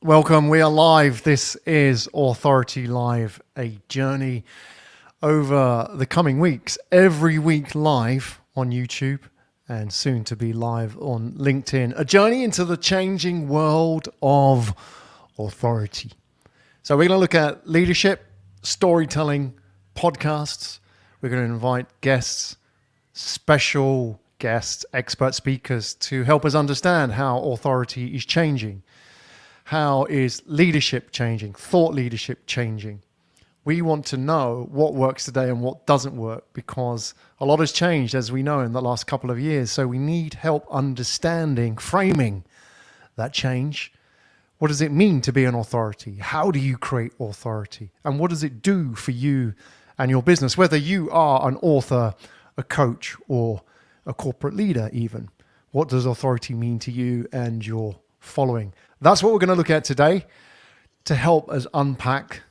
Welcome. We are live. This is Authority Live, a journey over the coming weeks, every week live on YouTube and soon to be live on LinkedIn. A journey into the changing world of authority. So we're going to look at leadership, storytelling, podcasts. We're going to invite guests, special guests, expert speakers to help us understand how authority is changing. How is leadership changing? Thought leadership changing? We want to know what works today and what doesn't work because a lot has changed, as we know, in the last couple of years. So we need help understanding, framing that change. What does it mean to be an authority? How do you create authority? And what does it do for you and your business, whether you are an author, a coach, or a corporate leader even? What does authority mean to you and your following? That's what we're going to look at today to help us unpack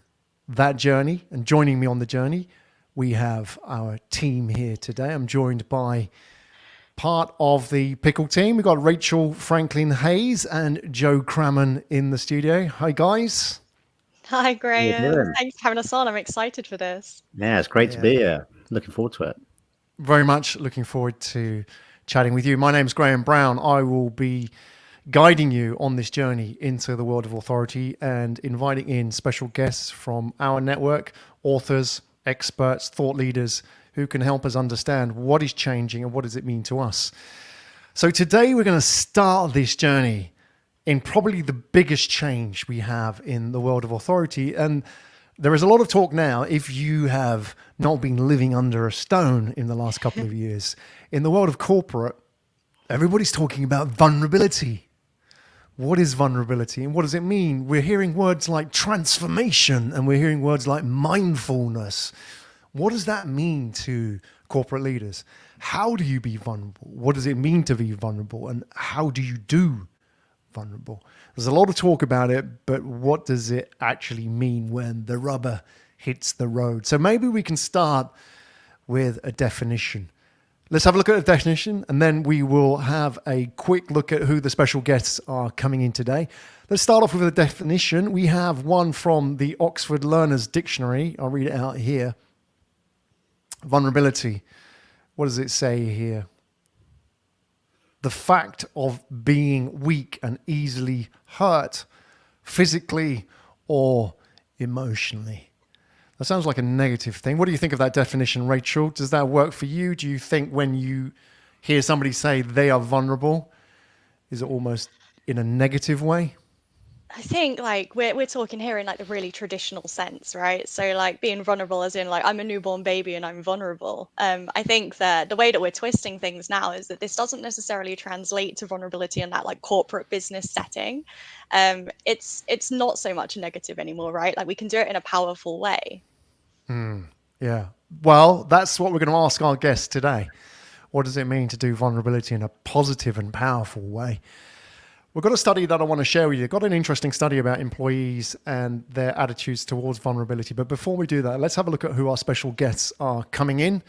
that journey. And joining me on the journey, we have our team here today. I'm joined by part of the Pickle team. We've got Rachel Franklin Hayes and Joe Crammon in the studio. Hi, guys. Hi, Graham. Thanks for having us on. I'm excited for this. Yeah, it's great to be here. Looking forward to it. Very much looking forward to chatting with you. My name's Brene Brown. I will be guiding you on this journey into the world of authority and inviting in special guests from our network, authors, experts, thought leaders who can help us understand what is changing and what does it mean to us. So today we're going to start this journey in probably the biggest change we have in the world of authority. And there is a lot of talk now, if you have not been living under a stone in the last couple of years, in the world of corporate, everybody's talking about vulnerability. What is vulnerability and what does it mean? We're hearing words like transformation and we're hearing words like mindfulness. What does that mean to corporate leaders? How do you be vulnerable? What does it mean to be vulnerable? And how do you do vulnerable? There's a lot of talk about it, but what does it actually mean when the rubber hits the road? So maybe we can start with a definition. Let's have a look at the definition, and then we will have a quick look at who the special guests are coming in today. Let's start off with a definition. We have one from the Oxford Learner's Dictionary. I'll read it out here. Vulnerability. What does it say here? The fact of being weak and easily hurt, physically or emotionally. That sounds like a negative thing. What do you think of that definition, Rachel? Does that work for you? Do you think when you hear somebody say they are vulnerable, is it almost in a negative way? I think like we're talking here in like the really traditional sense, right? So like being vulnerable as in like I'm a newborn baby and I'm vulnerable. I think that the way that we're twisting things now is that this doesn't necessarily translate to vulnerability in that like corporate business setting. It's not so much a negative anymore, right? Like we can do it in a powerful way. Yeah. Well, that's what we're going to ask our guests today. What does it mean to do vulnerability in a positive and powerful way? We've got a study that I want to share with you. I've got an interesting study about employees and their attitudes towards vulnerability. But before we do that, let's have a look at who our special guests are coming in.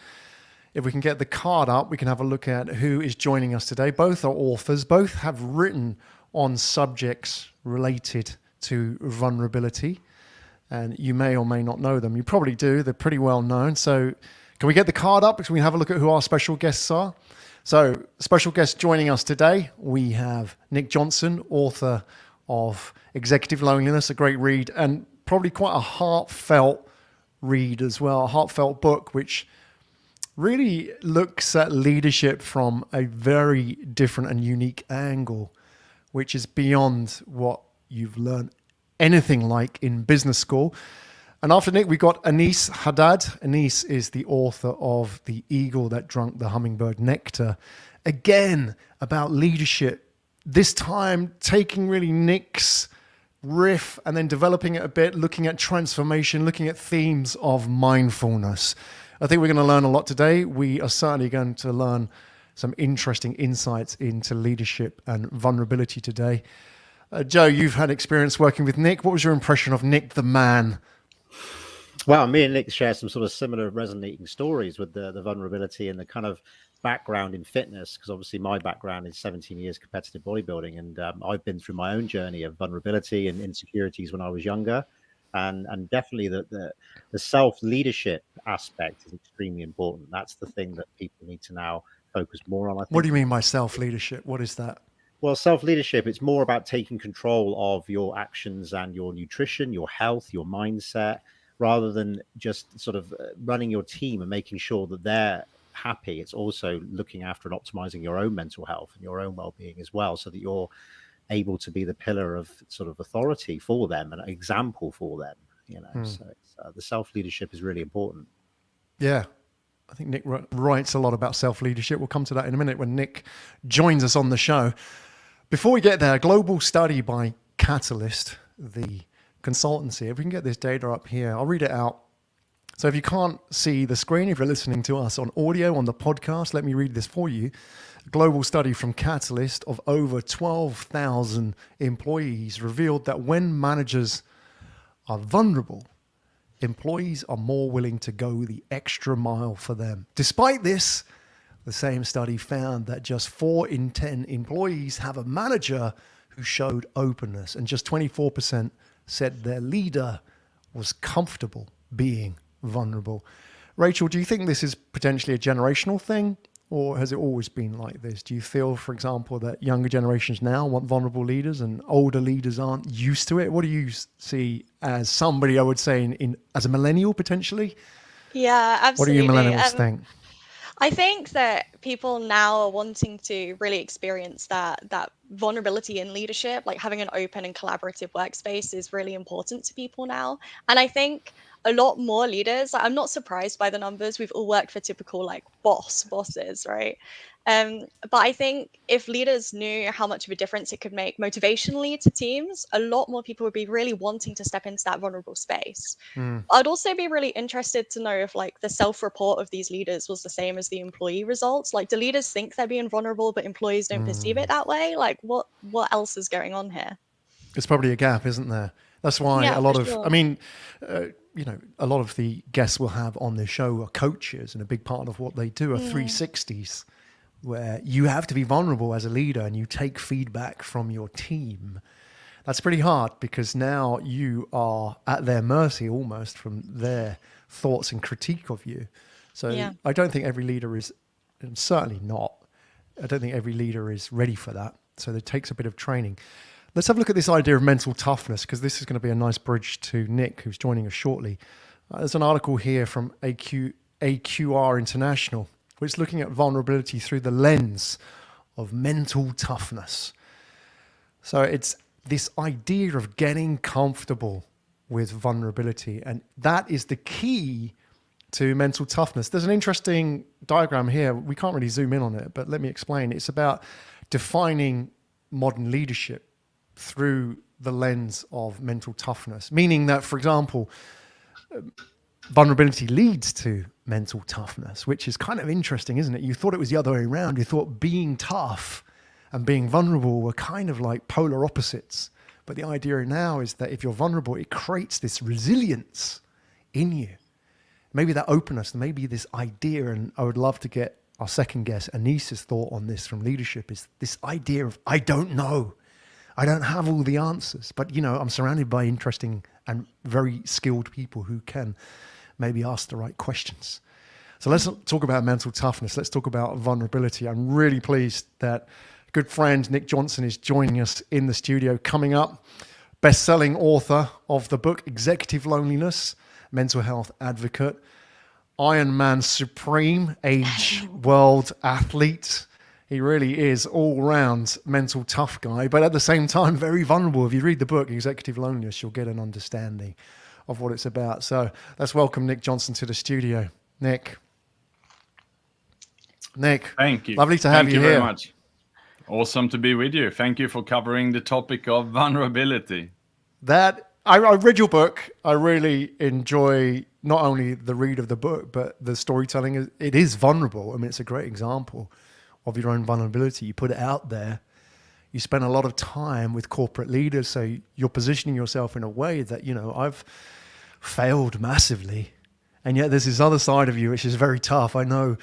If we can get the card up, we can have a look at who is joining us today. Both are authors. Both have written on subjects related to vulnerability. And you may or may not know them. You probably do. They're pretty well known. So can we get the card up? So we can have a look at who our special guests are. So special guest joining us today, we have Nick Jonsson, author of Executive Loneliness, a great read, and probably quite a heartfelt read as well, a heartfelt book, which really looks at leadership from a very different and unique angle, which is beyond what you've learned anything like in business school. And after Nick, we got Aneace Haddad. Aneace is the author of The Eagle That Drunk the Hummingbird Nectar. Again, about leadership. This time, taking really Nick's riff and then developing it a bit, looking at transformation, looking at themes of mindfulness. I think we're going to learn a lot today. We are certainly going to learn some interesting insights into leadership and vulnerability today. Joe, you've had experience working with Nick. What was your impression of Nick the man? Well, me and Nick share some sort of similar resonating stories with the vulnerability and the kind of background in fitness, because obviously my background is 17 years competitive bodybuilding, and I've been through my own journey of vulnerability and insecurities when I was younger, and definitely the self leadership aspect is extremely important. That's the thing that people need to now focus more on, I What do think. you mean by self-leadership? What is that? Well, self leadership, it's more about taking control of your actions and your nutrition, your health, your mindset, rather than just sort of running your team and making sure that they're happy. It's also looking after and optimizing your own mental health and your own well being as well, so that you're able to be the pillar of sort of authority for them and an example for them. So the self leadership is really important. Yeah. I think Nick writes a lot about self-leadership. We'll come to that in a minute when Nick joins us on the show. Before we get there, a global study by Catalyst, the consultancy. If we can get this data up here, I'll read it out. So if you can't see the screen, if you're listening to us on audio on the podcast, let me read this for you. A global study from Catalyst of over 12,000 employees revealed that when managers are vulnerable, employees are more willing to go the extra mile for them. Despite this, the same study found that just 4 in 10 employees have a manager who showed openness, and just 24% said their leader was comfortable being vulnerable. Rachel, do you think this is potentially a generational thing, or has it always been like this? Do you feel, for example, that younger generations now want vulnerable leaders and older leaders aren't used to it? What do you see as somebody, I would say, as a millennial potentially? Yeah, What do you absolutely. millennials think? I think that people now are wanting to really experience that vulnerability in leadership, like having an open and collaborative workspace is really important to people now. And I think a lot more leaders, like, I'm not surprised by the numbers. We've all worked for typical like bosses, right? But I think if leaders knew how much of a difference it could make motivationally to teams, a lot more people would be really wanting to step into that vulnerable space. I'd also be really interested to know if like the self-report of these leaders was the same as the employee results. Like, do leaders think they're being vulnerable, but employees don't perceive it that way? Like, what else is going on here? There's probably a gap, isn't there? That's why Yeah, a for lot of, sure. I mean, a lot of the guests we'll have on this show are coaches, and a big part of what they do are 360s, where you have to be vulnerable as a leader and you take feedback from your team. That's pretty hard because now you are at their mercy almost from their thoughts and critique of you. So Yeah. I don't think every leader is, and certainly not, I don't think every leader is ready for that. So it takes a bit of training. Let's have a look at this idea of mental toughness, because this is going to be a nice bridge to Nick, who's joining us shortly. There's an article here from AQR International, which is looking at vulnerability through the lens of mental toughness. So it's this idea of getting comfortable with vulnerability, and that is the key to mental toughness. There's an interesting diagram here. We can't really zoom in on it, but let me explain. It's about defining modern leadership through the lens of mental toughness, meaning that, for example, vulnerability leads to mental toughness, which is kind of interesting, isn't it? You thought it was the other way around. You thought being tough and being vulnerable were kind of like polar opposites. But the idea now is that if you're vulnerable, it creates this resilience in you. Maybe that openness, maybe this idea, and I would love to get our second guest, Aneace's thought on this from leadership, is this idea of, I don't know. I don't have all the answers, but I'm surrounded by interesting and very skilled people who can maybe ask the right questions. So let's talk about mental toughness. Let's talk about vulnerability. I'm really pleased that good friend Nick Jonsson is joining us in the studio. Coming up, best-selling author of the book Executive Loneliness, mental health advocate, Ironman Supreme, age world athlete. He really is all-round mental tough guy, but at the same time, very vulnerable. If you read the book, Executive Loneliness, you'll get an understanding of what it's about. So let's welcome Nick Jonsson to the studio. Nick. Thank you. Lovely to have you here. Thank you very much. Awesome to be with you. Thank you for covering the topic of vulnerability. I read your book. I really enjoy not only the read of the book, but the storytelling. It is vulnerable. I mean, it's a great example of your own vulnerability. You put it out there. You spend a lot of time with corporate leaders, so you're positioning yourself in a way that, I've failed massively. And yet there's this other side of you, which is very tough. I know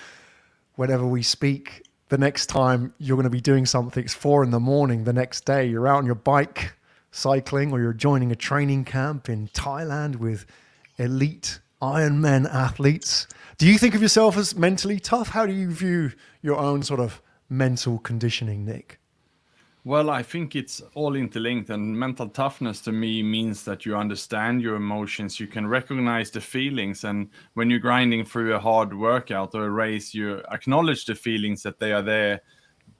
whenever we speak, the next time you're going to be doing something, it's 4 a.m. the next day, you're out on your bike cycling, or you're joining a training camp in Thailand with elite Ironman athletes. Do you think of yourself as mentally tough? How do you view your own sort of mental conditioning, Nick? Well, I think it's all interlinked, and mental toughness to me means that you understand your emotions, you can recognize the feelings, and when you're grinding through a hard workout or a race, you acknowledge the feelings that they are there,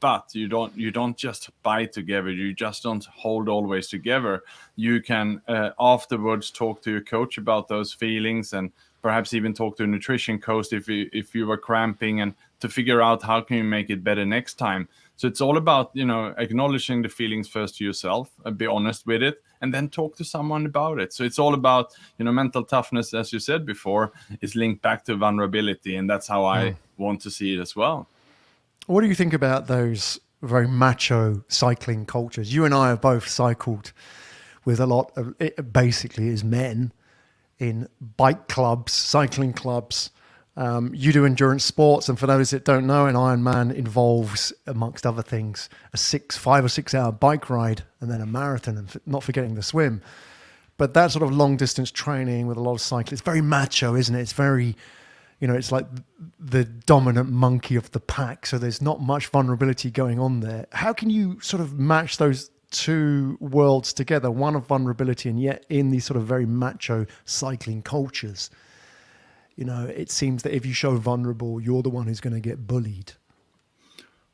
but you don't just bite together, you just don't hold always together. You can afterwards talk to your coach about those feelings, and perhaps even talk to a nutrition coach if you were cramping, and to figure out how can you make it better next time. So it's all about, acknowledging the feelings first to yourself and be honest with it, and then talk to someone about it. So it's all about, mental toughness, as you said before, is linked back to vulnerability. And that's how I want to see it as well. What do you think about those very macho cycling cultures? You and I have both cycled with a lot of, it basically is men in bike clubs, cycling clubs. You do endurance sports, and for those that don't know, an Ironman involves, amongst other things, a 5 or 6 hour bike ride and then a marathon, and not forgetting the swim. But that sort of long distance training with a lot of cycling, it's very macho, isn't it? It's very, it's like the dominant monkey of the pack. So there's not much vulnerability going on there. How can you sort of match those two worlds together, one of vulnerability and yet in these sort of very macho cycling cultures? It seems that if you show vulnerable, you're the one who's going to get bullied.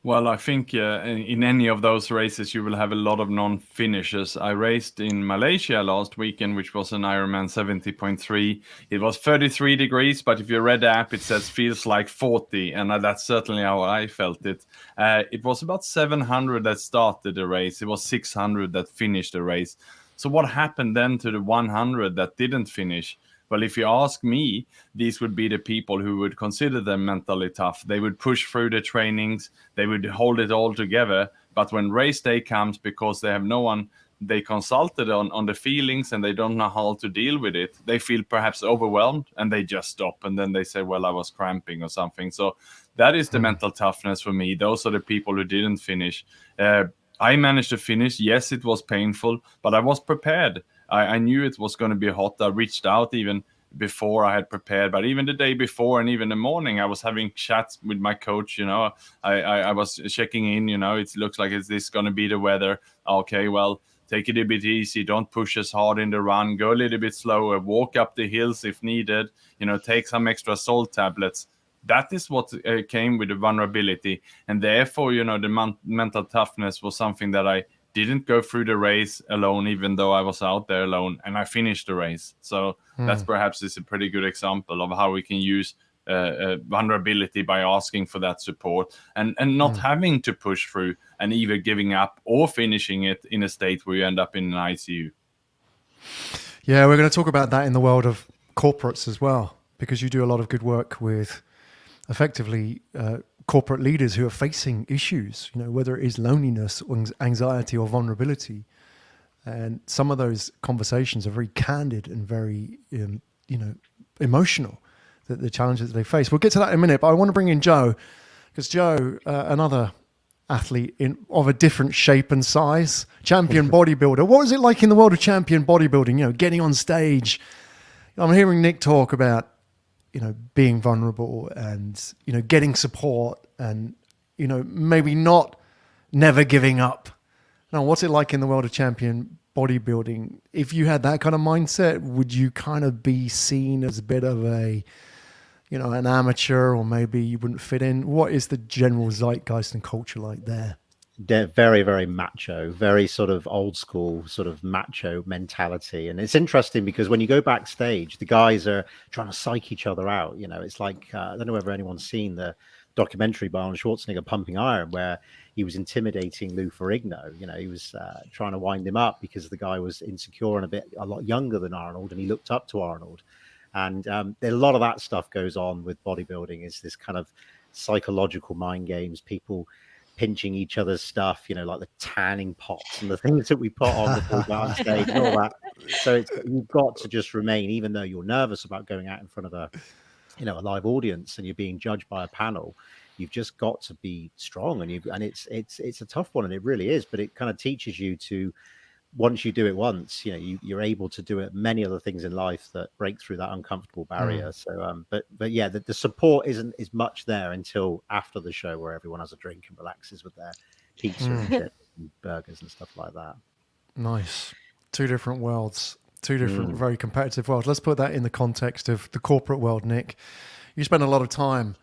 Well, I think in any of those races, you will have a lot of non-finishers. I raced in Malaysia last weekend, which was an Ironman 70.3. It was 33 degrees, but if you read the app, it says feels like 40. And that's certainly how I felt it. It was about 700 that started the race. It was 600 that finished the race. So what happened then to the 100 that didn't finish? Well, if you ask me, these would be the people who would consider them mentally tough. They would push through the trainings. They would hold it all together. But when race day comes, because they have no one they consulted on the feelings and they don't know how to deal with it, they feel perhaps overwhelmed and they just stop. And then they say, well, I was cramping or something. So that is the mental toughness for me. Those are the people who didn't finish. I managed to finish. Yes, it was painful, but I was prepared. I knew it was going to be hot. I reached out even before I had prepared, but even the day before and even the morning, I was having chats with my coach. I was checking in. It looks like is this going to be the weather? Okay, well, take it a bit easy. Don't push as hard in the run. Go a little bit slower. Walk up the hills if needed. Take some extra salt tablets. That is what came with the vulnerability, and therefore, the mental toughness was something that I didn't go through the race alone, even though I was out there alone, and I finished the race. So that's perhaps is a pretty good example of how we can use vulnerability by asking for that support and not having to push through and either giving up or finishing it in a state where you end up in an ICU. Yeah, we're going to talk about that in the world of corporates as well, because you do a lot of good work with effectively corporate leaders who are facing issues, whether it is loneliness, or anxiety, or vulnerability. And some of those conversations are very candid and very, emotional, the challenges that they face. We'll get to that in a minute, but I want to bring in Joe, because Joe, another athlete of a different shape and size, champion bodybuilder. What was it like in the world of champion bodybuilding, getting on stage? I'm hearing Nick talk about being vulnerable and, getting support and, maybe never giving up. Now, what's it like in the world of champion bodybuilding? If you had that kind of mindset, would you kind of be seen as a bit of an amateur, or maybe you wouldn't fit in? What is the general zeitgeist and culture like there? They're very, very macho, very sort of old school sort of macho mentality. And it's interesting because when you go backstage, the guys are trying to psych each other out. It's like, I don't know whether anyone's seen the documentary by Arnold Schwarzenegger, Pumping Iron, where he was intimidating Lou Ferrigno. He was trying to wind him up because the guy was insecure and a lot younger than Arnold, and he looked up to Arnold. And a lot of that stuff goes on with bodybuilding, is this kind of psychological mind games, people pinching each other's stuff, like the tanning pots and the things that we put on before we go on stage and all that. So you've got to just remain, even though you're nervous about going out in front of a live audience and you're being judged by a panel, you've just got to be strong. And it's a tough one, and it really is, but it kind of teaches you to, once you do it once, you're able to do it many other things in life that break through that uncomfortable barrier. So but yeah, the support isn't much there until after the show, where everyone has a drink and relaxes with their pizza and chips and burgers and stuff like that. Nice. Two different worlds, two different very competitive worlds. Let's put that in the context of the corporate world. Nick, you spend a lot of time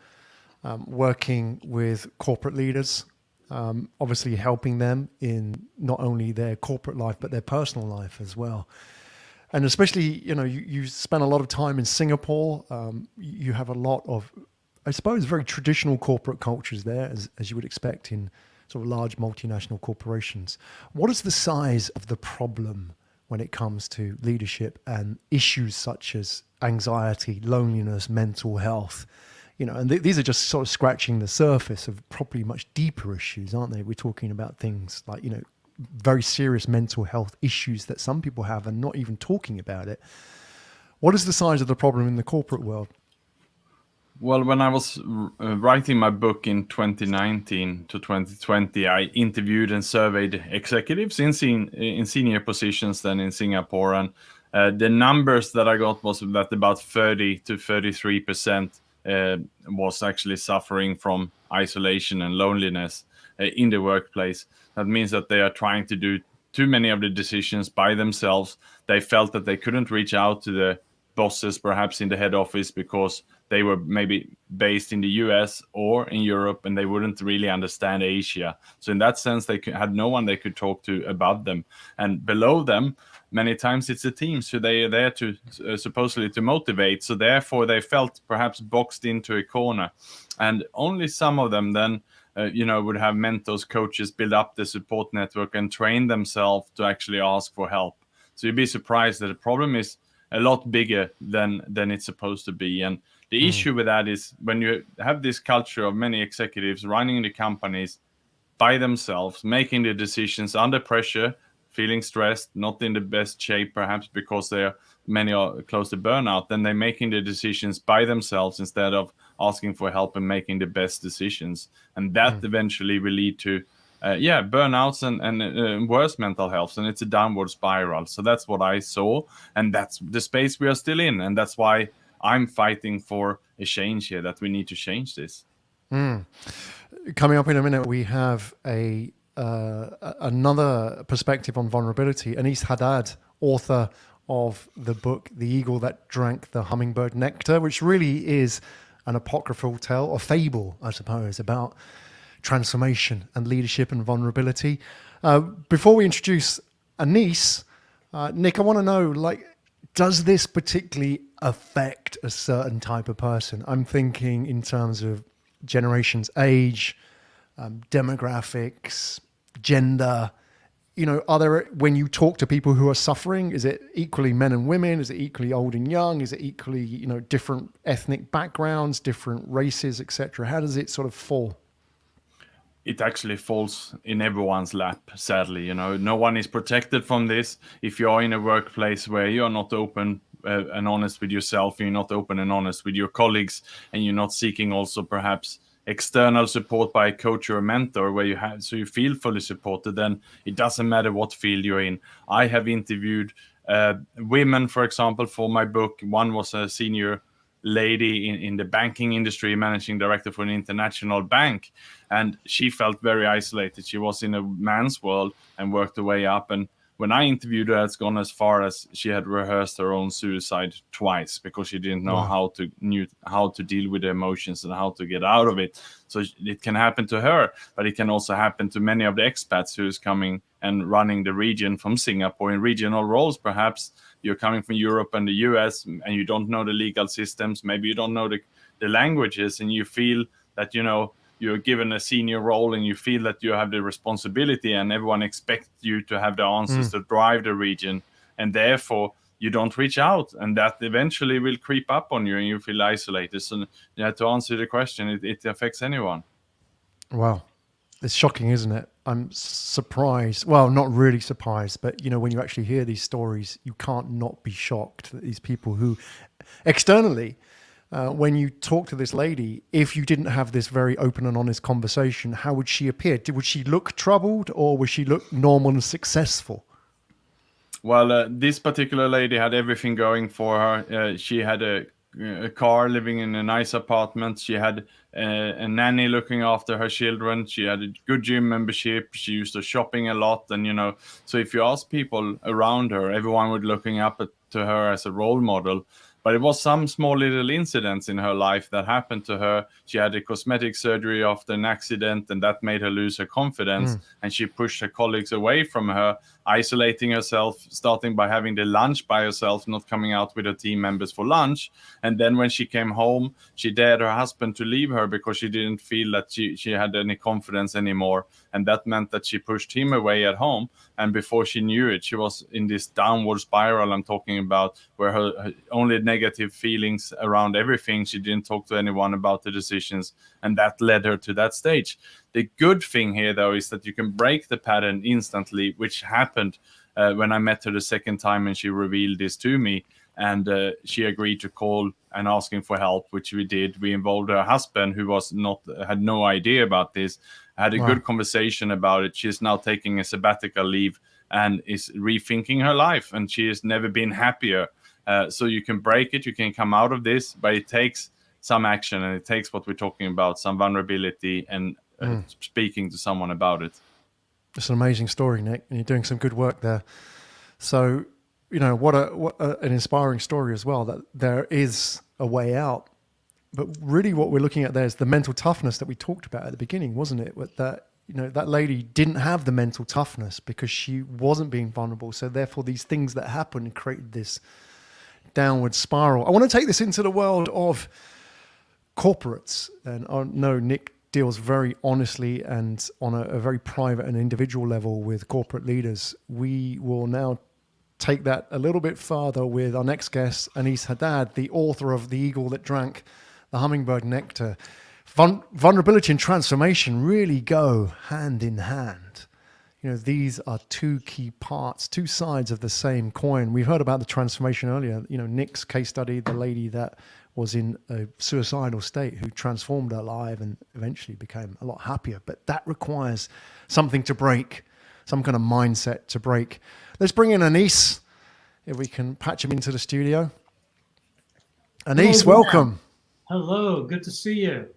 working with corporate leaders, obviously helping them in not only their corporate life, but their personal life as well. And especially, you spend a lot of time in Singapore. You have a lot of, I suppose, very traditional corporate cultures there, as you would expect in sort of large multinational corporations. What is the size of the problem when it comes to leadership and issues such as anxiety, loneliness, mental health? And these are just sort of scratching the surface of probably much deeper issues, aren't they? We're talking about things like, very serious mental health issues that some people have and not even talking about it. What is the size of the problem in the corporate world? Well, when I was writing my book in 2019 to 2020, I interviewed and surveyed executives in senior positions then in Singapore. And the numbers that I got was that about 30 to 33% was actually suffering from isolation and loneliness in the workplace. That means that they are trying to do too many of the decisions by themselves. They felt that they couldn't reach out to the bosses, perhaps in the head office, because they were maybe based in the US or in Europe, and they wouldn't really understand Asia. So in that sense, they had no one they could talk to above them. And below them, many times it's the teams who they are there to supposedly to motivate. So therefore, they felt perhaps boxed into a corner. And only some of them then, would have mentors, coaches, build up the support network and train themselves to actually ask for help. So you'd be surprised that the problem is a lot bigger than it's supposed to be. And the issue with that is when you have this culture of many executives running the companies by themselves, making the decisions under pressure, feeling stressed, not in the best shape, perhaps because many are close to burnout, then they're making the decisions by themselves instead of asking for help and making the best decisions. And that eventually will lead to burnouts and worse mental health, and it's a downward spiral. So that's what I saw, and that's the space we are still in, and that's why I'm fighting for a change here, that we need to change this. Coming up in a minute, we have another perspective on vulnerability. Aneace Haddad, author of the book The Eagle That Drank the Hummingbird Nectar, which really is an apocryphal tale, or fable, I suppose, about transformation and leadership and vulnerability. Before we introduce Aneace, Nick, I want to know, does this particularly affect a certain type of person? I'm thinking in terms of generations, age, demographics, gender. Are there, when you talk to people who are suffering, is it equally men and women? Is it equally old and young? Is it equally, different ethnic backgrounds, different races, etc.? How does it sort of fall? It actually falls in everyone's lap, sadly. No one is protected from this. If you are in a workplace where you are not open and honest with yourself, you're not open and honest with your colleagues, and you're not seeking also perhaps external support by a coach or a mentor so you feel fully supported, then it doesn't matter what field you're in. I have interviewed women, for example, for my book. One was a senior lady in the banking industry, managing director for an international bank, and she felt very isolated. She was in a man's world and worked her way up, and when I interviewed her, it's gone as far as she had rehearsed her own suicide twice because she didn't know how to deal with the emotions and how to get out of it. So it can happen to her, but it can also happen to many of the expats who's coming and running the region from Singapore in regional roles. Perhaps you're coming from Europe and the US and you don't know the legal systems. Maybe you don't know the languages, and you feel that, you're given a senior role and you feel that you have the responsibility and everyone expects you to have the answers to drive the region, and therefore you don't reach out, and that eventually will creep up on you and you feel isolated. So to answer the question, it affects anyone. Wow. It's shocking, isn't it? I'm surprised. Well, not really surprised, but when you actually hear these stories, you can't not be shocked that these people who externally, when you talk to this lady, if you didn't have this very open and honest conversation, how would she appear? Would she look troubled, or would she look normal and successful? Well, this particular lady had everything going for her. She had a car, living in a nice apartment. She had a nanny looking after her children. She had a good gym membership. She used to shopping a lot. And, so if you ask people around her, everyone would looking up to her as a role model. But it was some small little incidents in her life that happened to her. She had a cosmetic surgery after an accident, and that made her lose her confidence. And she pushed her colleagues away from her, isolating herself, starting by having the lunch by herself, not coming out with her team members for lunch. And then when she came home, she dared her husband to leave her because she didn't feel that she had any confidence anymore. And that meant that she pushed him away at home. And before she knew it, she was in this downward spiral I'm talking about, where her only negative feelings around everything. She didn't talk to anyone about the decisions, and that led her to that stage. The good thing here, though, is that you can break the pattern instantly, which happened when I met her the second time and she revealed this to me. And she agreed to call and asking for help, which we did. We involved her husband, who had no idea about this, had a good conversation about it. She's now taking a sabbatical leave and is rethinking her life, and she has never been happier. So you can break it, you can come out of this, but it takes some action, and it takes what we're talking about, some vulnerability and speaking to someone about it. It's an amazing story, Nick, and you're doing some good work there. So, what an inspiring story as well, that there is a way out. But really what we're looking at there is the mental toughness that we talked about at the beginning, wasn't it? With that, that lady didn't have the mental toughness because she wasn't being vulnerable. So therefore these things that happened created this downward spiral. I want to take this into the world of corporates. And I know Nick deals very honestly and on a very private and individual level with corporate leaders. We will now take that a little bit further with our next guest, Aneace Haddad, the author of The Eagle That Drank the Hummingbird Nectar. Vulnerability and transformation really go hand in hand. These are two key parts, two sides of the same coin. We've heard about the transformation earlier. Nick's case study, the lady that was in a suicidal state who transformed her life and eventually became a lot happier. But that requires something to break, some kind of mindset to break. Let's bring in Aneace, if we can patch him into the studio. Aneace, welcome. Hello, good to see you.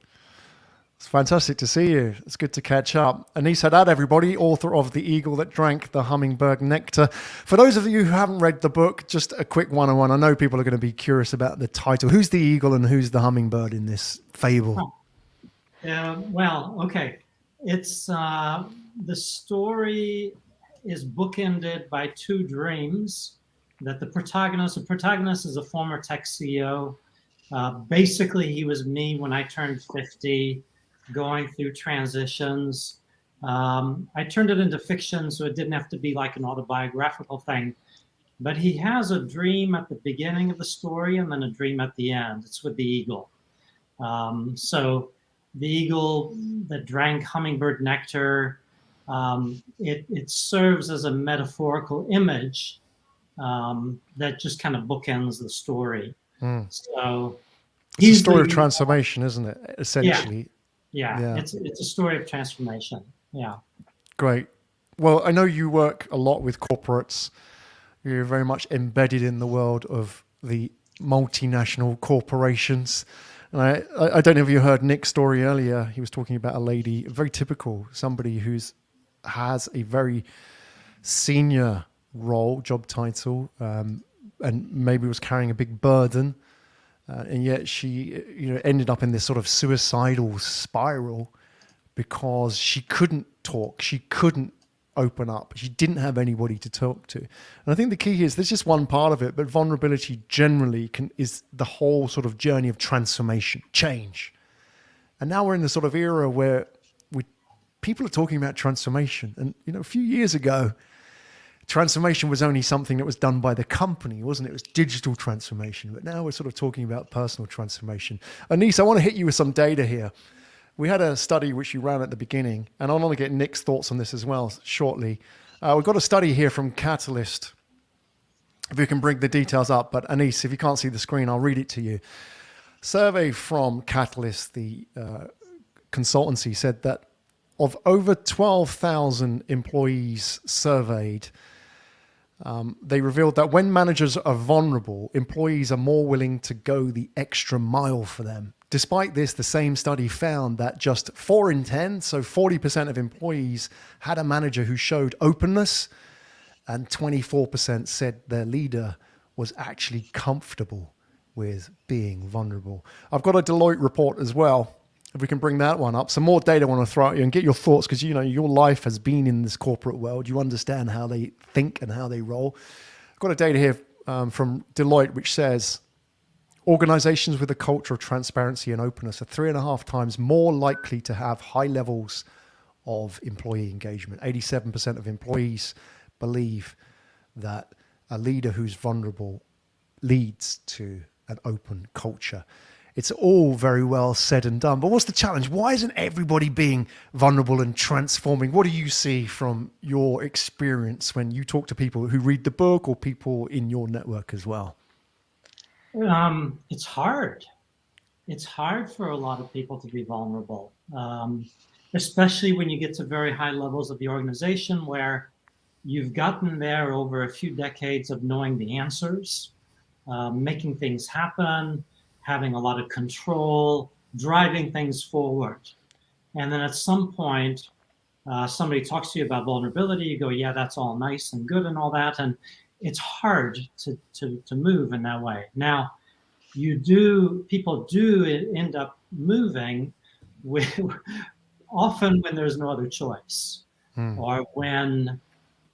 It's fantastic to see you. It's good to catch up. Aneace Haddad, everybody, author of The Eagle That Drank the Hummingbird Nectar. For those of you who haven't read the book, just a quick 101. I know people are going to be curious about the title. Who's the eagle and who's the hummingbird in this fable? Okay. It's the story is bookended by two dreams that the protagonist is a former tech CEO. Basically, he was me when I turned 50, going through transitions. I turned it into fiction, so it didn't have to be like an autobiographical thing. But he has a dream at the beginning of the story and then a dream at the end. It's with the eagle. So the eagle that drank hummingbird nectar, it serves as a metaphorical image that just kind of bookends the story. So it's a story of transformation, isn't it? Essentially. Yeah. It's a story of transformation. Yeah. Great. Well, I know you work a lot with corporates. You're very much embedded in the world of the multinational corporations. And I don't know if you heard Nick's story earlier. He was talking about a lady, very typical, somebody has a very senior role, job title, and maybe was carrying a big burden. And yet she ended up in this sort of suicidal spiral because she couldn't talk. She couldn't open up. She didn't have anybody to talk to. And I think the key here is there's just one part of it, but vulnerability generally is the whole sort of journey of transformation, change. And now we're in the sort of era where people are talking about transformation. And, a few years ago, transformation was only something that was done by the company, wasn't it? It was digital transformation. But now we're sort of talking about personal transformation. Aneace, I want to hit you with some data here. We had a study which you ran at the beginning, and I want to get Nick's thoughts on this as well shortly. We've got a study here from Catalyst. If you can bring the details up, but Aneace, if you can't see the screen, I'll read it to you. Survey from Catalyst, the consultancy, said that of over 12,000 employees surveyed, they revealed that when managers are vulnerable, employees are more willing to go the extra mile for them. Despite this, the same study found that just 4 in 10, so 40% of employees, had a manager who showed openness, and 24% said their leader was actually comfortable with being vulnerable. I've got a Deloitte report as well. If we can bring that one up. Some more data I want to throw at you and get your thoughts, because your life has been in this corporate world. You understand how they think and how they roll. I've got a data here from Deloitte which says organizations with a culture of transparency and openness are 3.5 times more likely to have high levels of employee engagement. 87% of employees believe that a leader who's vulnerable leads to an open culture. It's all very well said and done, but what's the challenge? Why isn't everybody being vulnerable and transforming? What do you see from your experience when you talk to people who read the book or people in your network as well? It's hard. It's hard for a lot of people to be vulnerable, especially when you get to very high levels of the organization where you've gotten there over a few decades of knowing the answers, making things happen, having a lot of control, driving things forward. And then at some point, somebody talks to you about vulnerability, you go, yeah, that's all nice and good and all that. And it's hard to move in that way. Now, people do end up moving often when there's no other choice, or when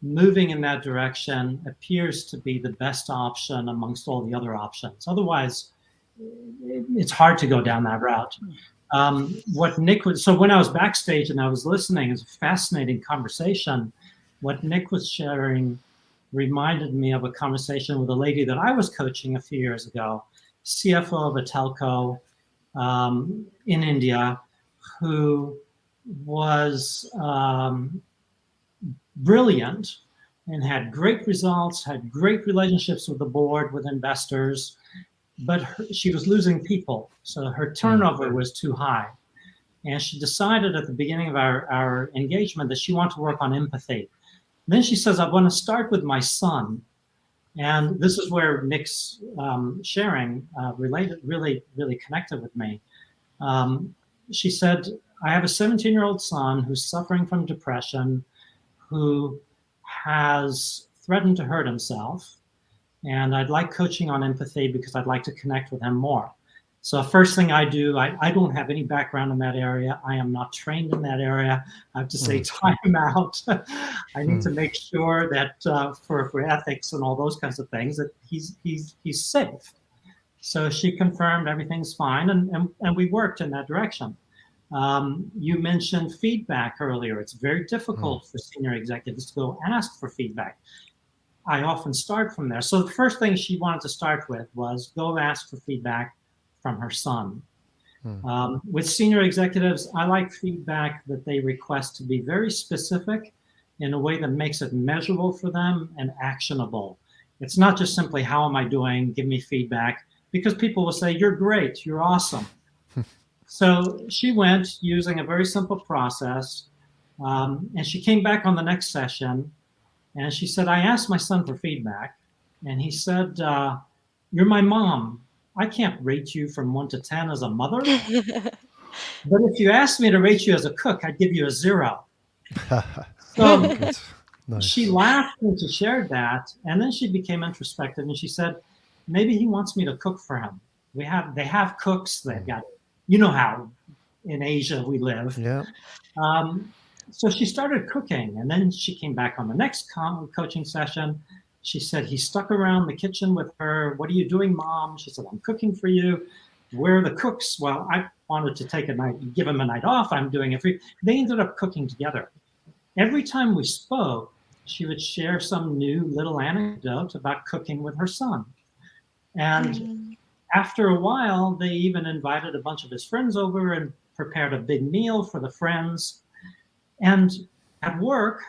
moving in that direction appears to be the best option amongst all the other options. Otherwise, it's hard to go down that route. So when I was backstage and I was listening, it was a fascinating conversation. What Nick was sharing reminded me of a conversation with a lady that I was coaching a few years ago, CFO of a telco in India, who was brilliant and had great results, had great relationships with the board, with investors, but she was losing people. So her turnover was too high. And she decided at the beginning of our engagement that she wanted to work on empathy. And then she says, I want to start with my son. And this is where Nick's sharing really connected with me. She said, I have a 17-year-old son who's suffering from depression, who has threatened to hurt himself. And I'd like coaching on empathy because I'd like to connect with him more. So first thing I do, I don't have any background in that area. I am not trained in that area. I have to say time out. I need to make sure that for ethics and all those kinds of things, that he's safe. So she confirmed everything's fine, and we worked in that direction. You mentioned feedback earlier. It's very difficult for senior executives to go ask for feedback. I often start from there. So the first thing she wanted to start with was go ask for feedback from her son. With senior executives, I like feedback that they request to be very specific in a way that makes it measurable for them and actionable. It's not just simply, how am I doing? Give me feedback, because people will say, you're great, you're awesome. So she went using a very simple process, and she came back on the next session, and she said, I asked my son for feedback, and he said, you're my mom. I can't rate you from 1 to 10 as a mother, but if you asked me to rate you as a cook, I'd give you a 0. So nice. She laughed when she shared that, and then she became introspective, and she said, maybe he wants me to cook for him. They have cooks. They've got, you know how in Asia we live. Yeah. So she started cooking, and then she came back on the next coaching session. She said, he stuck around the kitchen with her. What are you doing, Mom? She said, I'm cooking for you. Where are the cooks? Well, I wanted to take a night, give him a night off. I'm doing it for you. They ended up cooking together. Every time we spoke, she would share some new little anecdote about cooking with her son. And after a while, they even invited a bunch of his friends over, and prepared a big meal for the friends. And at work,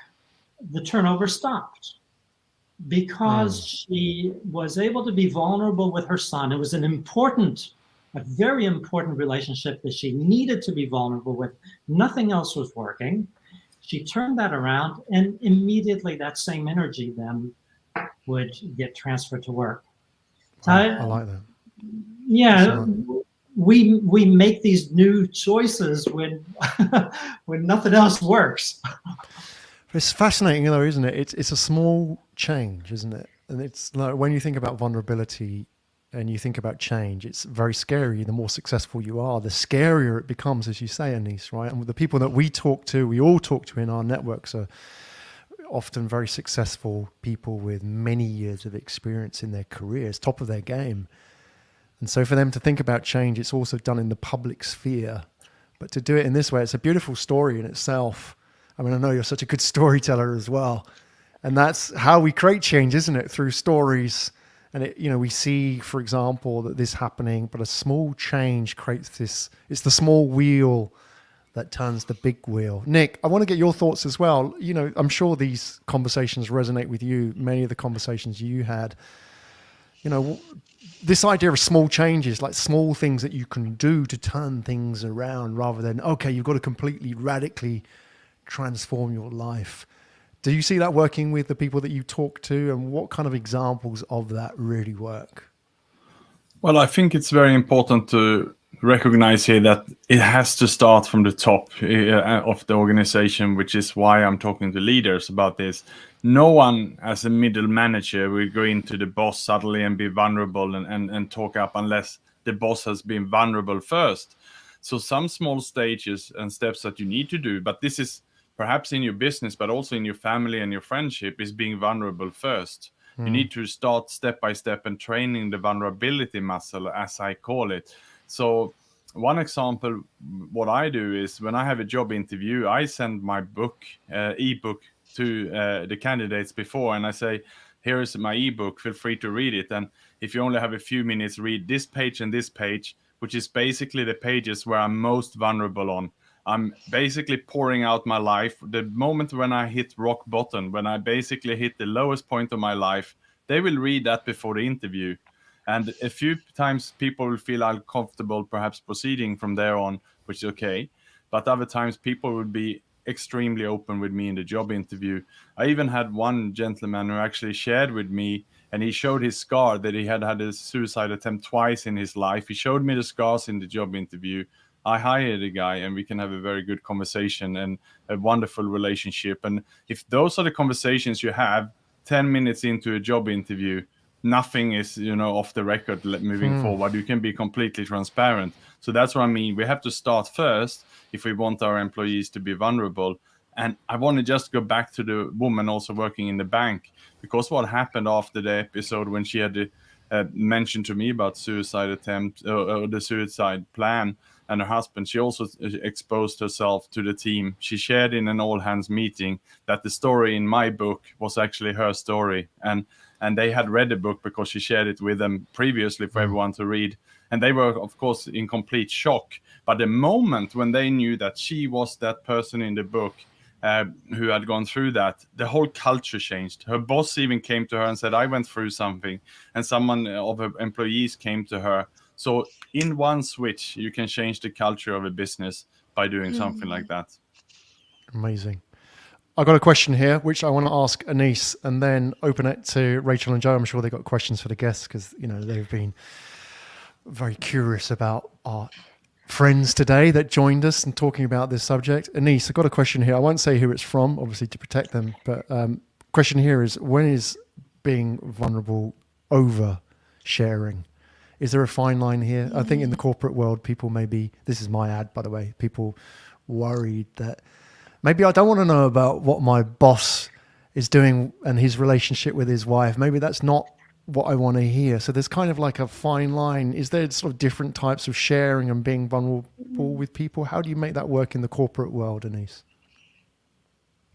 the turnover stopped because she was able to be vulnerable with her son. It was a very important relationship that she needed to be vulnerable with. Nothing else was working. She turned that around, and immediately that same energy then would get transferred to work. I like that. Yeah, we make these new choices when when nothing else works. It's fascinating though, isn't it? It's a small change, isn't it? And it's like when you think about vulnerability and you think about change, it's very scary. The more successful you are, the scarier it becomes, as you say, Aneace, right? And the people that we all talk to in our networks are often very successful people with many years of experience in their careers, top of their game. And so for them to think about change, it's also done in the public sphere. But to do it in this way, it's a beautiful story in itself. I mean, I know you're such a good storyteller as well. And that's how we create change, isn't it? Through stories. And we see, for example, that this happening, but a small change creates this. It's the small wheel that turns the big wheel. Nick, I want to get your thoughts as well. I'm sure these conversations resonate with you, many of the conversations you had. This idea of small changes, like small things that you can do to turn things around rather than, okay, you've got to completely radically transform your life. Do you see that working with the people that you talk to, and what kind of examples of that really work? Well, I think it's very important to recognize here that it has to start from the top of the organization, which is why I'm talking to leaders about this. No one as a middle manager will go into the boss suddenly and be vulnerable and talk up unless the boss has been vulnerable first. So some small stages and steps that you need to do, but this is perhaps in your business, but also in your family and your friendship, is being vulnerable first. You need to start step by step and training the vulnerability muscle, as I call it. So one example, what I do is when I have a job interview, I send my book, ebook, to the candidates before, and I say, here is my ebook, feel free to read it. And if you only have a few minutes, read this page and this page, which is basically the pages where I'm most vulnerable on. I'm basically pouring out my life. The moment when I hit rock bottom, when I basically hit the lowest point of my life, they will read that before the interview. And a few times people will feel uncomfortable, perhaps proceeding from there on, which is okay. But other times people will be extremely open with me in the job interview. I even had one gentleman who actually shared with me, and he showed his scar that he had a suicide attempt twice in his life. He showed me the scars in the job interview. I hired a guy and we can have a very good conversation and a wonderful relationship. And if those are the conversations you have 10 minutes into a job interview, nothing is, off the record moving forward. You can be completely transparent. So that's what I mean. We have to start first if we want our employees to be vulnerable. And I want to just go back to the woman also working in the bank, because what happened after the episode when she had mentioned to me about suicide attempt or the suicide plan, and her husband, she also exposed herself to the team. She shared in an all-hands meeting that the story in my book was actually her story. And they had read the book because she shared it with them previously for everyone to read. And they were, of course, in complete shock. But the moment when they knew that she was that person in the book who had gone through that, the whole culture changed. Her boss even came to her and said, I went through something. And someone of her employees came to her. So in one switch, you can change the culture of a business by doing something like that. Amazing. I've got a question here, which I want to ask Aneace and then open it to Rachel and Joe. I'm sure they've got questions for the guests because, they've been very curious about our friends today that joined us and talking about this subject. Aneace, I've got a question here. I won't say who it's from, obviously, to protect them. But question here is, when is being vulnerable over sharing? Is there a fine line here? I think in the corporate world, people maybe, this is my ad, by the way, people worried that maybe I don't want to know about what my boss is doing and his relationship with his wife. Maybe that's not what I want to hear. So there's kind of like a fine line. Is there sort of different types of sharing and being vulnerable with people? How do you make that work in the corporate world, Aneace?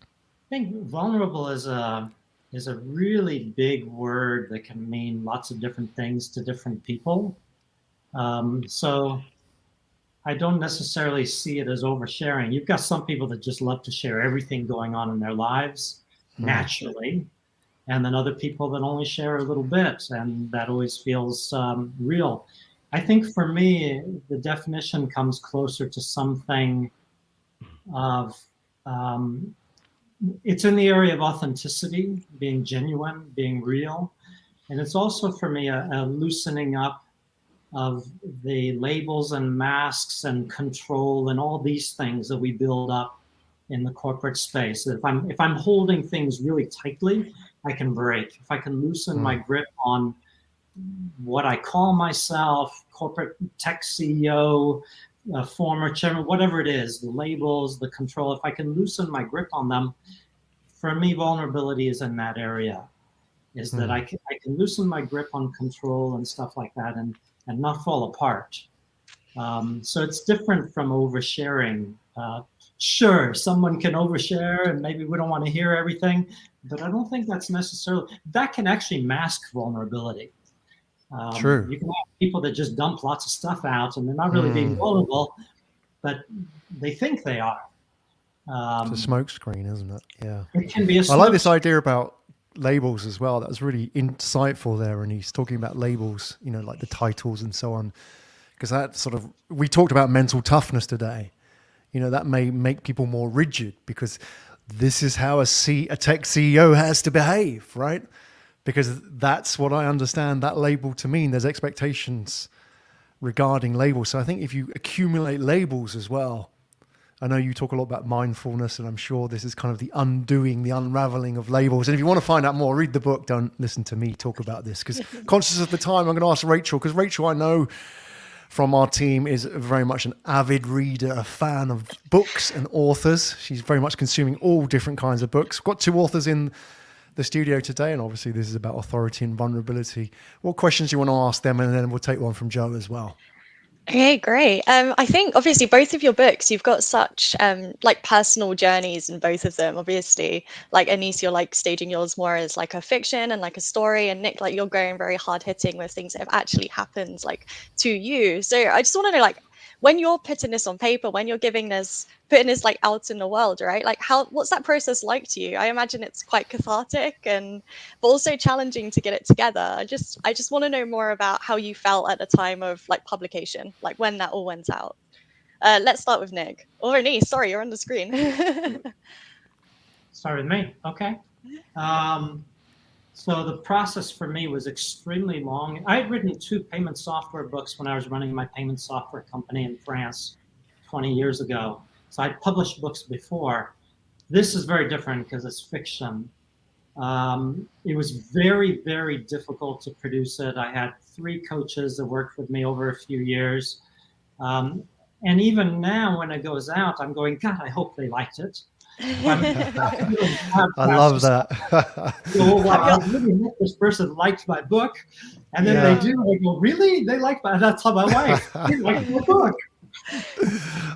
I think vulnerable is a really big word that can mean lots of different things to different people. So I don't necessarily see it as oversharing. You've got some people that just love to share everything going on in their lives naturally, and then other people that only share a little bit, and that always feels real. I think for me, the definition comes closer to something of, it's in the area of authenticity, being genuine, being real. And it's also for me a loosening up of the labels and masks and control and all these things that we build up in the corporate space. That if I'm holding things really tightly, I can break. If I can loosen my grip on what I call myself, corporate tech CEO, former chairman, whatever it is, the labels, the control, if I can loosen my grip on them, for me, vulnerability is in that area, is that I can loosen my grip on control and stuff like that and not fall apart. So it's different from oversharing. Sure, someone can overshare and maybe we don't want to hear everything, but I don't think that's necessarily, that can actually mask vulnerability. True. You can have people that just dump lots of stuff out and they're not really being vulnerable, but they think they are. It's a smoke screen, isn't it? Yeah. It can be a I like this idea about labels as well. That was really insightful there. And he's talking about labels, you know, like the titles and so on. Because that sort of, we talked about mental toughness today. You know, that may make people more rigid because this is how a tech CEO has to behave, right? Because that's what I understand that label to mean. There's expectations regarding labels. So I think if you accumulate labels as well, I know you talk a lot about mindfulness, and I'm sure this is kind of the undoing, the unraveling of labels. And if you want to find out more, read the book. Don't listen to me talk about this. Because conscious of the time, I'm going to ask Rachel, because Rachel, I know from our team, is very much an avid reader, a fan of books and authors. She's very much consuming all different kinds of books. We've got 2 authors in the studio today, and obviously this is about authority and vulnerability. What questions do you want to ask them? And then we'll take one from Joe as well. Okay, great. I think obviously both of your books, you've got such like personal journeys in both of them. Obviously, like Aneace, you're like staging yours more as like a fiction and like a story, and Nick, like you're going very hard hitting with things that have actually happened like to you. So I just want to know, like, when you're putting this on paper, when you're putting this like out in the world, right? Like what's that process like to you? I imagine it's quite cathartic but also challenging to get it together. I just want to know more about how you felt at the time of like publication, like when that all went out. Let's start with Nick or Aneace. Sorry, you're on the screen. Start with me. Okay. So the process for me was extremely long. I had written 2 payment software books when I was running my payment software company in France 20 years ago. So I published books before. This is very different because it's fiction. It was very, very difficult to produce it. I had 3 coaches that worked with me over a few years. And even now when it goes out, I'm going, God, I hope they liked it. I love that. I really hope this person liked my book. And then they do. I go, really? They like my, that's how my wife, they like my book.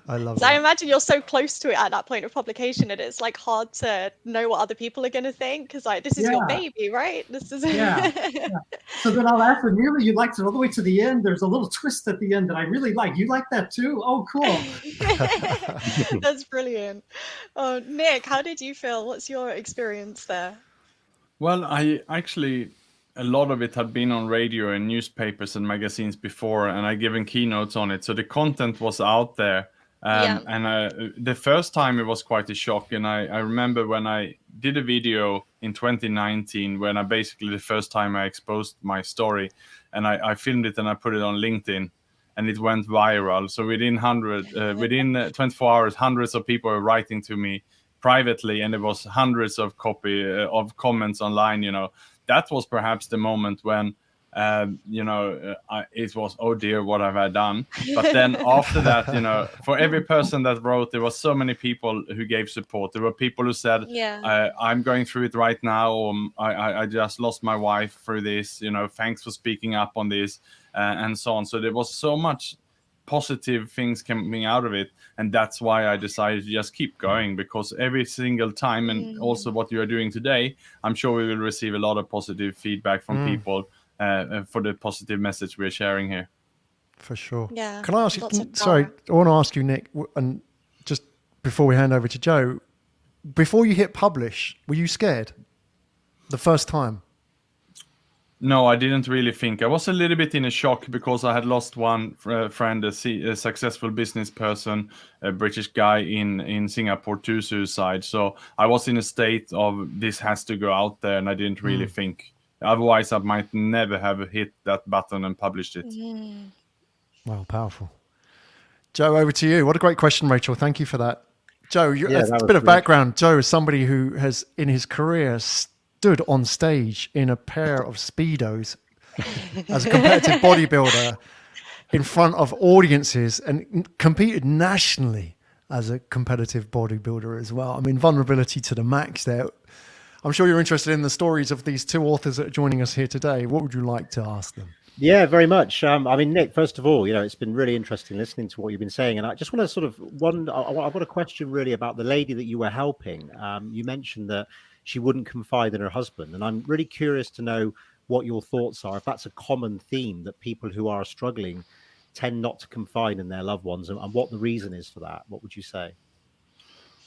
I love So that. I imagine you're so close to it at that point of publication that it's like hard to know what other people are going to think, because like this is your baby, right? This is So then I'll ask them, really, you liked it all the way to the end? There's a little twist at the end that I really like. You like that too? Oh, cool. That's brilliant. Oh, Nick, how did you feel? What's your experience there? Well, I actually, a lot of it had been on radio and newspapers and magazines before, and I given keynotes on it. So the content was out there. And the first time it was quite a shock. And I remember when I did a video in 2019, when I basically the first time I exposed my story, and I filmed it and I put it on LinkedIn, and it went viral. So within 24 hours, hundreds of people were writing to me privately, and there was hundreds of comments online. You know, that was perhaps the moment when it was, oh dear, what have I done? But then after that, you know, for every person that wrote, there was so many people who gave support. There were people who said, I'm going through it right now, or I just lost my wife through this, you know, thanks for speaking up on this, and so on. So there was so much positive things coming out of it, and that's why I decided to just keep going, because every single time, and also what you are doing today, I'm sure we will receive a lot of positive feedback from people for the positive message we're sharing here. For sure. Yeah, Can I ask you, lots of sorry, power. I want to ask you, Nick, and just before we hand over to Joe, before you hit publish, were you scared the first time? No, I didn't really think. I was a little bit in a shock because I had lost one friend, a successful business person, a British guy in Singapore to suicide. So I was in a state of this has to go out there, and I didn't really think. Otherwise, I might never have hit that button and published it. Mm. Wow, powerful. Joe, over to you. What a great question, Rachel. Thank you for that. Joe, Yeah, that a was bit of great. background. Joe is somebody who has, in his career, stood on stage in a pair of Speedos as a competitive bodybuilder in front of audiences and competed nationally as a competitive bodybuilder as well. I mean, vulnerability to the max there. I'm sure you're interested in the stories of these two authors that are joining us here today. What would you like to ask them? Yeah, very much. I mean, Nick, first of all, it's been really interesting listening to what you've been saying. And I just want to sort of I've got a question really about the lady that you were helping. You mentioned that she wouldn't confide in her husband. And I'm really curious to know what your thoughts are, if that's a common theme that people who are struggling tend not to confide in their loved ones, and what the reason is for that. What would you say?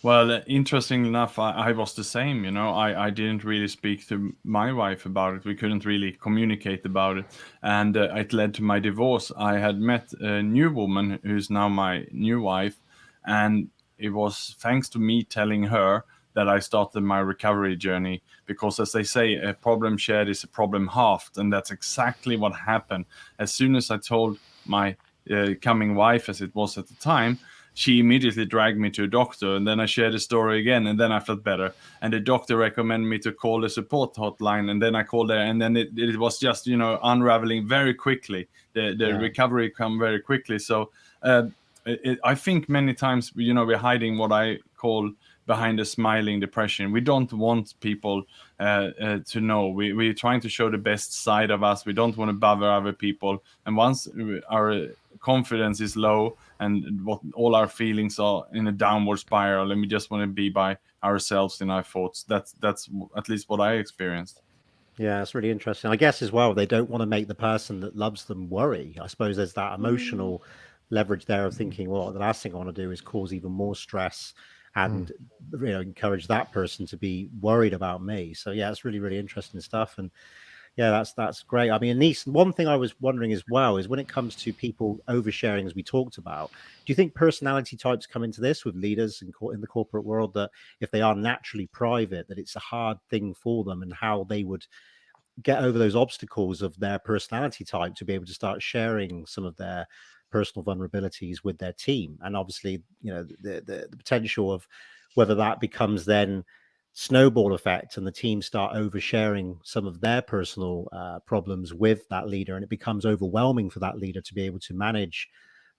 Well, interestingly enough, I was the same. I didn't really speak to my wife about it. We couldn't really communicate about it. And it led to my divorce. I had met a new woman who's now my new wife. And it was thanks to me telling her that I started my recovery journey. Because as they say, a problem shared is a problem halved. And that's exactly what happened. As soon as I told my coming wife, as it was at the time, she immediately dragged me to a doctor, and then I shared the story again, and then I felt better. And the doctor recommended me to call the support hotline, and then I called there, and then it was just, unraveling very quickly. The recovery come very quickly. So I think many times, we're hiding what I call behind a smiling depression. We don't want people to know. We're trying to show the best side of us. We don't want to bother other people. And once our confidence is low and what all our feelings are in a downward spiral, and we just want to be by ourselves in our thoughts, that's at least what I experienced. Yeah, it's really interesting. I guess as well, they don't want to make the person that loves them worry. I suppose there's that emotional leverage there of thinking, well, the last thing I want to do is cause even more stress and encourage that person to be worried about me. So yeah, it's really, really interesting stuff. And yeah, that's great. I mean, Aneace, one thing I was wondering as well is when it comes to people oversharing, as we talked about, do you think personality types come into this with leaders in the corporate world, that if they are naturally private, that it's a hard thing for them, and how they would get over those obstacles of their personality type to be able to start sharing some of their personal vulnerabilities with their team? And obviously, the potential of whether that becomes then snowball effect and the team start oversharing some of their personal problems with that leader, and it becomes overwhelming for that leader to be able to manage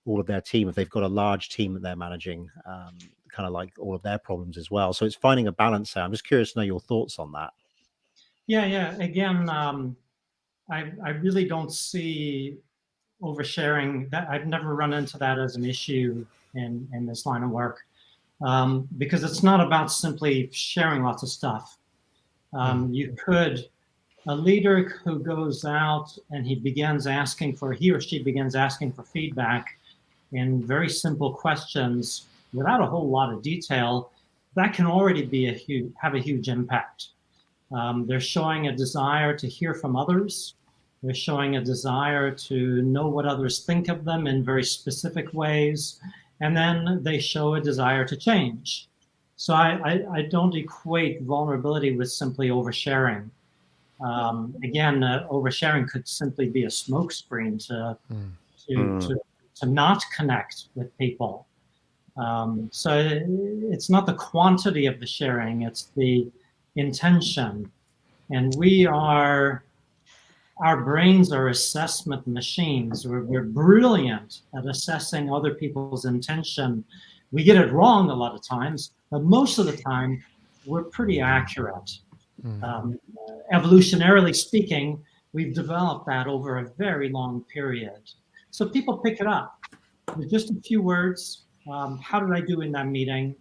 all of their team if they've got a large team that they're managing, kind of like all of their problems as well. So it's finding a balance there. I'm just curious to know your thoughts on that. Yeah. Again, I really don't see oversharing. That I've never run into that as an issue in this line of work, because it's not about simply sharing lots of stuff. A leader who goes out and he or she begins asking for feedback in very simple questions without a whole lot of detail, that can already have a huge impact. They're showing a desire to hear from others. They're showing a desire to know what others think of them in very specific ways. And then they show a desire to change. So I don't equate vulnerability with simply oversharing. Again, oversharing could simply be a smokescreen to not connect with people. So it's not the quantity of the sharing, it's the intention. And our brains are assessment machines. We're brilliant at assessing other people's intention. We get it wrong a lot of times, but most of the time we're pretty accurate. Evolutionarily speaking, we've developed that over a very long period. So people pick it up with just a few words. How did I do in that meeting?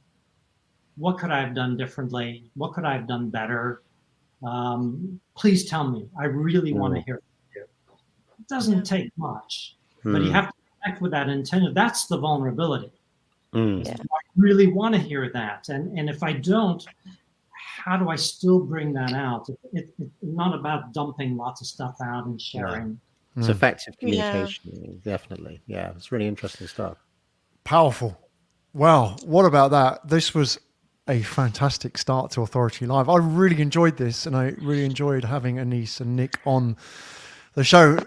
What could I have done differently? What could I have done better? Please tell me. I really want to hear from you. It doesn't take much, but you have to be connect with that intention. That's the vulnerability. Mm. Yeah. I really want to hear that. And if I don't, how do I still bring that out? It's not about dumping lots of stuff out and sharing. It's effective Yeah. communication, definitely. Yeah, it's really interesting stuff. Powerful. Well, what about that? This was a fantastic start to Authority Live. I really enjoyed this, and I really enjoyed having Aneace and Nick on the show.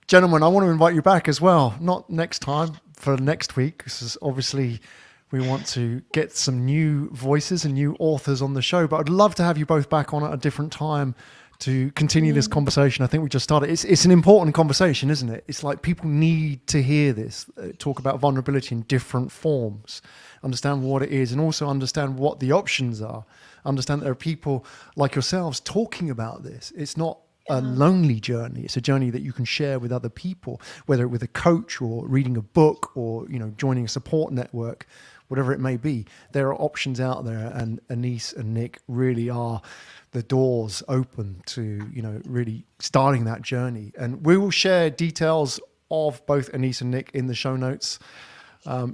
Gentlemen, I want to invite you back as well. Not next time, for next week. This is obviously, we want to get some new voices and new authors on the show, but I'd love to have you both back on at a different time to continue this conversation. I think we just started. It's an important conversation, isn't it? It's like people need to hear this, talk about vulnerability in different forms, understand what it is, and also understand what the options are. Understand that there are people like yourselves talking about this. It's not a lonely journey. It's a journey that you can share with other people, whether with a coach or reading a book or, joining a support network, whatever it may be. There are options out there, and Aneace and Nick really are the doors open to, really starting that journey. And we will share details of both Aneace and Nick in the show notes.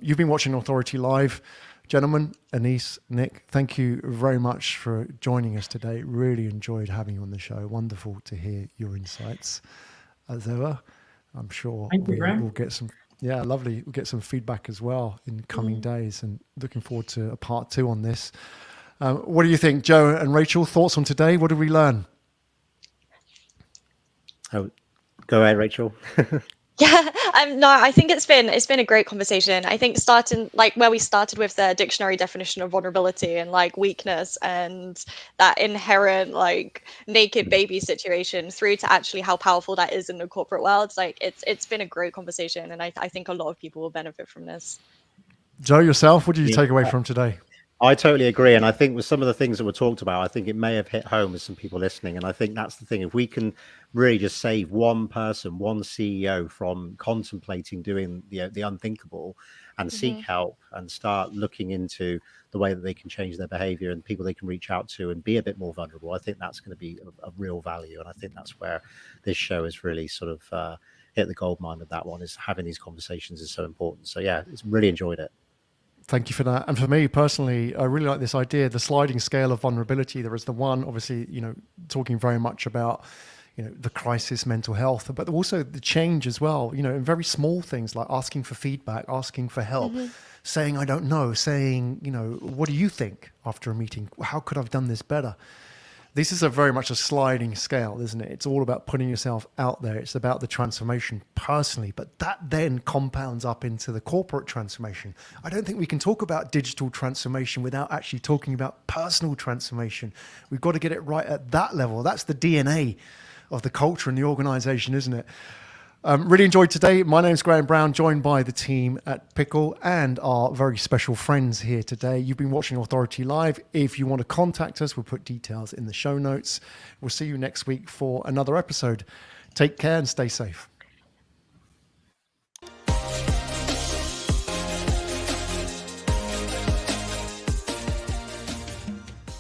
You've been watching Authority Live. Gentlemen, Aneace, Nick, thank you very much for joining us today. Really enjoyed having you on the show. Wonderful to hear your insights as ever. I'm sure we'll get some, lovely. We'll get some feedback as well in coming days, and looking forward to a part 2 on this. What do you think, Joe and Rachel? Thoughts on today? What did we learn? Oh, go ahead, Rachel. Yeah, no, I think it's been a great conversation. I think starting like where we started with the dictionary definition of vulnerability and like weakness and that inherent like naked baby situation through to actually how powerful that is in the corporate world. Like it's been a great conversation, and I think a lot of people will benefit from this. Joe, yourself, what did you take away from today? I totally agree. And I think with some of the things that were talked about, I think it may have hit home with some people listening. And I think that's the thing. If we can really just save one person, one CEO from contemplating doing the unthinkable and seek help and start looking into the way that they can change their behavior and people they can reach out to and be a bit more vulnerable, I think that's going to be of real value. And I think that's where this show is really sort of hit the gold mine of that one, is having these conversations is so important. So yeah, it's really enjoyed it. Thank you for that. And for me personally, I really like this idea, the sliding scale of vulnerability. There is the one, obviously, talking very much about, the crisis, mental health, but also the change as well, in very small things like asking for feedback, asking for help, saying, I don't know, saying, what do you think after a meeting? How could I have done this better? This is very much a sliding scale, isn't it? It's all about putting yourself out there. It's about the transformation personally, but that then compounds up into the corporate transformation. I don't think we can talk about digital transformation without actually talking about personal transformation. We've got to get it right at that level. That's the DNA of the culture and the organization, isn't it? Really enjoyed today. My name's Brene Brown, joined by the team at Pickle and our very special friends here today. You've been watching Authority Live. If you want to contact us, we'll put details in the show notes. We'll see you next week for another episode. Take care and stay safe.